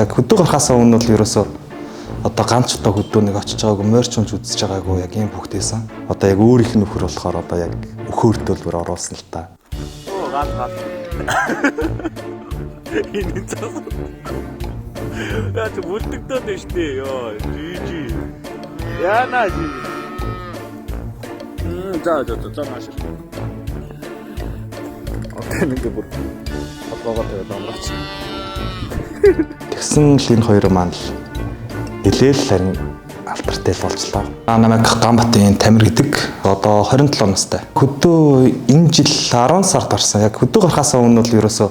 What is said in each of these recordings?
Яг хөдөө гарахаас өмнө бол ерөөсөө одоо ганц удаа хөдөө нэг очиж байгаагүй, морьч юмж үзэж байгаагүй яг юм бүгдээсэн. Одоо яг өөрийнх нь нөхөр болохоор одоо яг өхөөртөлбөр оруулсан л та. Оо гал. Энэ цаас. Яг үлдэгдээд байна шүү дээ. Йоо, жи. Яна жи. За маш их. Одоо нэг бүр холбоогоо тавиад амраач. Тэгсэн л энэ хоёр маань л нэлээл харин алдартай болчлоо. Намайг Ганбатын Тамир гэдэг одоо 27 настай. Хөдөө энэ жил 10 сард орсон. Яг хөдөө гарахаас өмнө бол ерөөсөө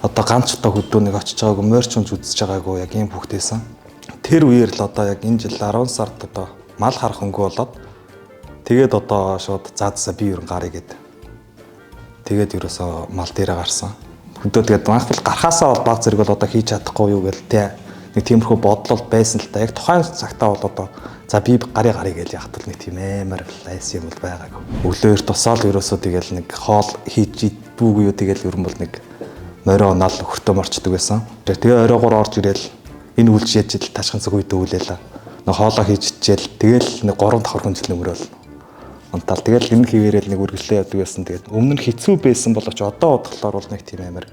одоо ганц удаа хөдөө нэг очиж байгаагүй, морьч юмж үзэж байгаагүй яг юм бүгдээсэн. Тэр үеэр л одоо яг энэ жил 10 сард одоо мал харах өнгө болоод тэгээд одоо шууд заадсаа би ер нь гарыг гээд. Тэгээд ерөөсөө мал дээрээ гарсан. Хөдөө тэгээд манайх гарахаасаа бол баг зэрэг бол одоо хийж чадахгүй юу гэл тэ нэг тиймэрхүү бодлол байсан л та. Яг тухайн цагтаа бол одоо за би гарыг гэж яхад л нэг тийм амар лайс юм бол байгаагүй. Өглөөр тусаал ерөөсөө тэгэл нэг хоол хийж идвүүгүй юу тэгэл ер нь бол нэг морой онаал хөртөө морчдөг байсан. Тэгээ оройгоор орж ирэл энэ үйлч яаж ил ташхан цаг үед өвлээлээ. Нэг хоолоо хийж ичээл тэгэл нэг 3-5 хүн жил өнгөрөөл. Унтаал тэгэл энэ хിവэрэл нэг үргэлжлээ явдаг байсан. Тэгээд өмнө нь хэцүү байсан боловч одоо бодглохлоор бол нэг тийм амар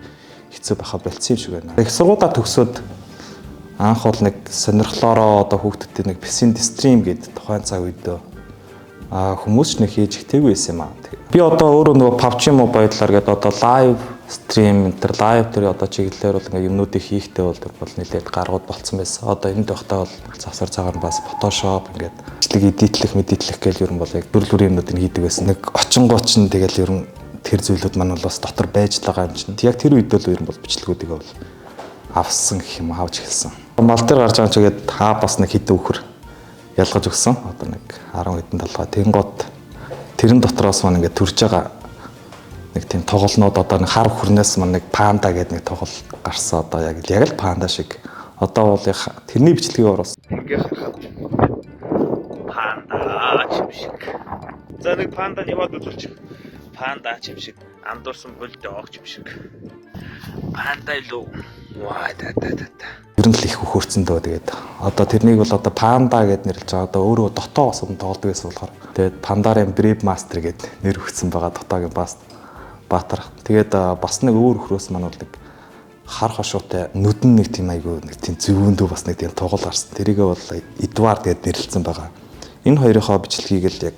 хэцүү байхад болцсон юм шиг байна. Их сургуулаа төгсөөд анх бол нэг сонирхлоороо одоо хүүхдүүдтэй нэг песин стрим гэдэг тухайн цаг үед хүмүүс ч нэг хийж ихтэйгүй байсан юм аа. Би одоо өөрөө нөгөө PUBG Mobile-аар гэдэг одоо лайв стрим энэ лайв дээр одоо чиглэлээр бол ингээ юмнуудыг хийхтэй бол нэлээд гаргууд болцсон байсан. Одоо энд байхдаа бол завсар цагаар бас Photoshop ингээд бичлэг эдитлэх гэж ер нь бол яг бүр юмнуудыг хийдэг байсан. Нэг очингооч нь тэгэл ер нь тэр зүйлүүд маань бол бас дотор байж байгаа юм чинь. Яг тэр үед бол ер нь бол бичлэгүүдийг бол авсан гэх юм авч эхэлсэн. Мал дээр гарч байгаа чигээд бас нэг хитэн өхөр ялгаж өгсөн. Одоо нэг 10 хэдэн толгой. Тэнгууд тэрэн дотроос маань ингээд төрж байгаа нэг тийм тоглолнууд одоо нэг хар хүрнээс маань нэг панда гэдэг нэг тоглол гарсан. Одоо яг л панда шиг. Одоо бол тэрний бичлэгийг оруулсан. Ингээ харахад панда ч юм шиг. За нэг панда яваад үзүүлчих. Панда ч юм шиг. Андуурсан бульдог ч юм шиг. Панда илүү. Ваа та. Ер нь л их хөхөрцөн дөө тэгээд одоо тэрнийг бол одоо панда гэд нэрлэж байгаа. Одоо өөрөө дотоо бас тоглодог байсан болохоор тэгээд пандарын Brave Master гэд нэр өгсөн байгаа дотоогийн баатар. Тэгээд бас нэг өөр хөрөөс маань бол нэг хар хошуутай нүдэн нэг тийм айгүй нэг тийм зөвөндөө бас нэг тийм тоглол гарсан. Тэрийгээ бол Эдвард гэд нэрлэлсэн байгаа. Энэ хоёрынхоо бичлэгийг л яг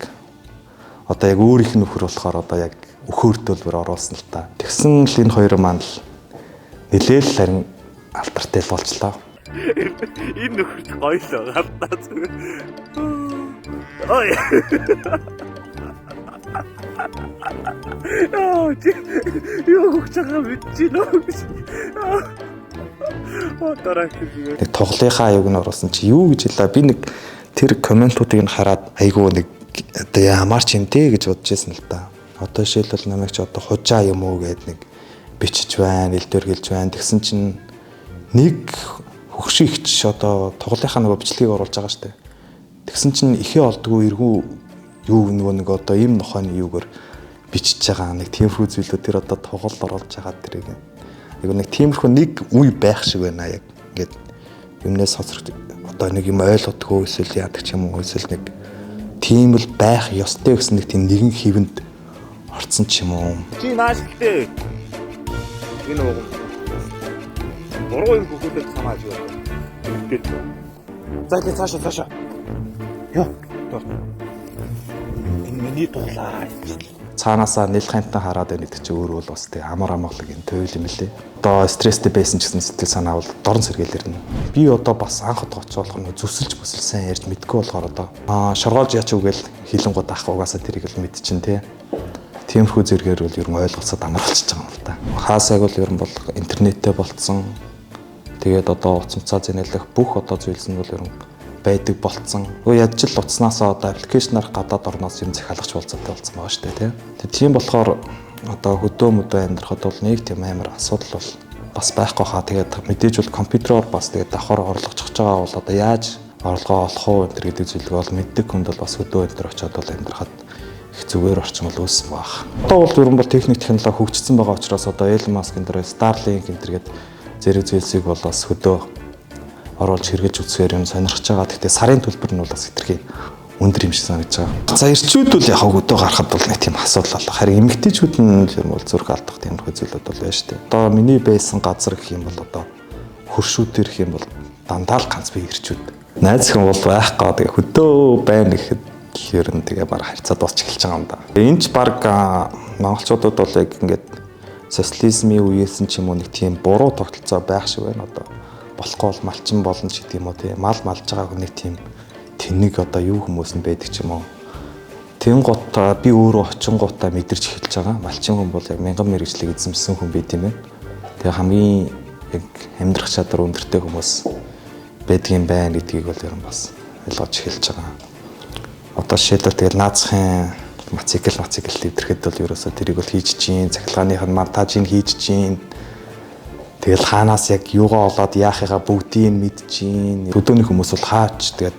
одоо яг өөрийнх нь нөхөр болохоор одоо яг өхөөртөлбөр оруулсан л та. Тэгсэн л энэ хоёр маань л нэлээл харин алдартай болчлоо. Энэ нөхөрт гоё л галтаа зүгээр. Ой. Юу гэж мэдчихэв. Нэг тоглоомынхаа аюуг нь оруулсан чи юу гэж хэлээ. Би нэг тэр комментуудыг нь хараад айгүй нэг одоо ямар ч юм дээ гэж бодож байсан л да. Одоо жишээлбэл намайг ч одоо хужаа юм уу гэд нэг бичиж байна, элдвэр хэлж байна. Тэгсэн чинь нэг хөгшигч одоо тоглоомынхаа нөгөө бичлэгийг оруулж байгаа штэ. Тэгсэн чинь ихээ олдгүй эргүү юу нэг одоо им нохойны юугаар бичиж байгаа нэг тиймэрхүү зүйлүүд тэр одоо тоглолд оруулж байгаа тэрийг. Айгу нэг тиймэрхүү нэг үе байх шиг байна яг ингээд юмнаас хоцрох одоо нэг юм ойлгодгүй эсвэл яадаг ч юм уу эсвэл нэг тийм л байх ёстой гэсэн нэг тийм нэгэн хэвэнд орцсон ч юм уу. Чи нааш гэлтэй. Энэ уу. Буруу юм хөхөдөд санааж байна. За цаашаа. Яа. Энэ миний дуулаа. Цаанаасаа нэл хантаа хараад байна гэдэг чи өөрөө бол бас тэг амар амгалаг энэ тойл юм лээ. Одоо стресстэй байсан ч гэсэн сэтгэл санаа бол дорн сэргээлэрнэ. Би одоо бас анхад гоцоолох нь зүсэлж бүсэлсэн ярьж мэдгүй болохоор одоо шоргоолж яач үгээл хилэнгууд ах угаасаа тэрийг л мэдчин тий. Тиймэрхүү зэргээр бол ер нь ойлголцоод амар болчихж байгаа юм л да. Хаасайг бол ер нь бол интернеттэй болцсон. Тэгээд одоо уцамцаа зэнэлэх бүх одоо зүйлс нь бол ер нь байдаг болцсон. Ядж л утаснасаа одоо аппликейшнаар гадаад орноос юм захиалагч болцоотой болсон байгаа шүү дээ тий. Тийм болохоор одоо хөдөө амьдрахад бол нэг тийм амар асуудал бол бас байхгүй хаа. Тэгээд мэдээж бол компьютероор бас тэгээд давхар орлогоч байгаа бол одоо яаж орлогоо олох уу энэ гэдэг зүйлийг бол мэддэг хүнд бол бас хөдөө очиод бол амьдрахад их зүгээр орчин бол үүссэн баг. Одоо бол ер нь бол техник технологи хөгжсөн байгаа учраас одоо Elon Musk энэ Starlink энэ гэдэг зэрэг зүйлсийг бол бас хөдөө оруулж хэрэгжилж үзэхээр юм сонирхож байгаа. Гэхдээ сарын төлбөр нь бол бас хэтэрхий өндөр юм шиг санагдаж байгаа. За эрчүүд бол яг хөдөө гарахад бол нэг тийм асуудал болох. Харин эмэгтэйчүүд нь юм бол зүрх алдах тиймэрхүү зүйлүүд бол байна шүү дээ. Одоо миний байсан газар гэх юм бол одоо хөршүүд ирэх юм бол дандаа л ганц бие эрчүүд. Найз хүн бол байх гаа тэгээ хөдөө байна гэхэд ер нь тэгээ баг харьцаа дуусч эхэлж байгаа юм да. Энд ч баг монголчуудад бол яг ингээд социализмын үеэс нь ч юм уу нэг тийм буруу тогтолцоо байх шиг байна одоо. Болохгүй бол малчин болно ч гэдэг юм уу тийм мал малж байгаа нэг тийм тэнэг одоо юу хүмүүс нь байдаг ч юм уу. Тэн гутаа би өөрөө очингуудаа мэдэрч эхэлж байгаа. Малчин хүн бол яг мянган мэрэгжлийг эзэмсэн хүн байт юм байна. Тэгээ хамгийн яг амьдрах чадвар өндөртэй хүмүүс байдгийн байна гэдгийг бол ер нь бас ойлгож эхэлж байгаа. Одоо жишээлбэл тэгэл наацхийн моцикл дэвтрэхэд бол ерөөсөө тэрийг бол хийж чинь, цахилгааных нь монтажийг хийж чинь. Тэгэл хаанаас яг юугаа олоод яахыгаа бүгдийг нь мэдчихээн. Өдөөний хүмүүс бол хаач тэгээд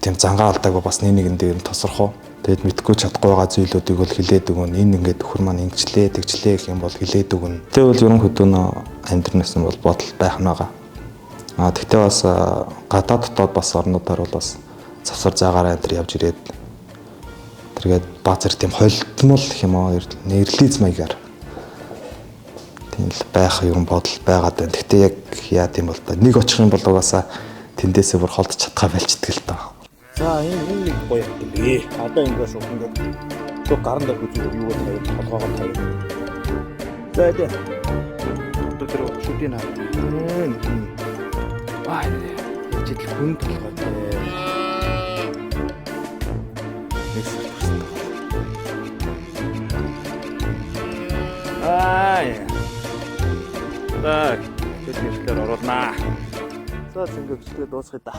тийм зангаа алдаагүй бас нэгэн дээр нь тосрох уу. Тэгэд мэдгүй чадахгүй байгаа зүйлүүдийг бол хилээд өгөн. Энэ ингээд өхөр маань ингэчлээ, тэгчлээ гэх юм бол хилээд өгөн. Тэгвэл бол ерөнхийдөө амьдрнаас нь бол бодол байх нь байгаа. Тэгтээ бас гадаад дотоод бас орнуудаар бол бас завсар заагаараа энэ явж ирээд тэргээд баазар тийм холдмол гэх юм уу нэрлиз маягаар тийм л байх юм бодол байгаад байна. Тэгтээ яг яа тийм бол нэг очих юм бол угаасаа тэндээсээ бүр холдож чадхаа байлчдаг л таа. За энэ нэг гоё юм. Одоо ингээс ингээд шууд гаран дээр үзүүр юу гэдэг нь толгоогоо тавь. За энэ одоо тэр шүтийн хаа. Жидэл хүн толгой тэ. Так, тэтгэвчлэр оруулнаа. За зингээ бичлэгээ дуусгая да.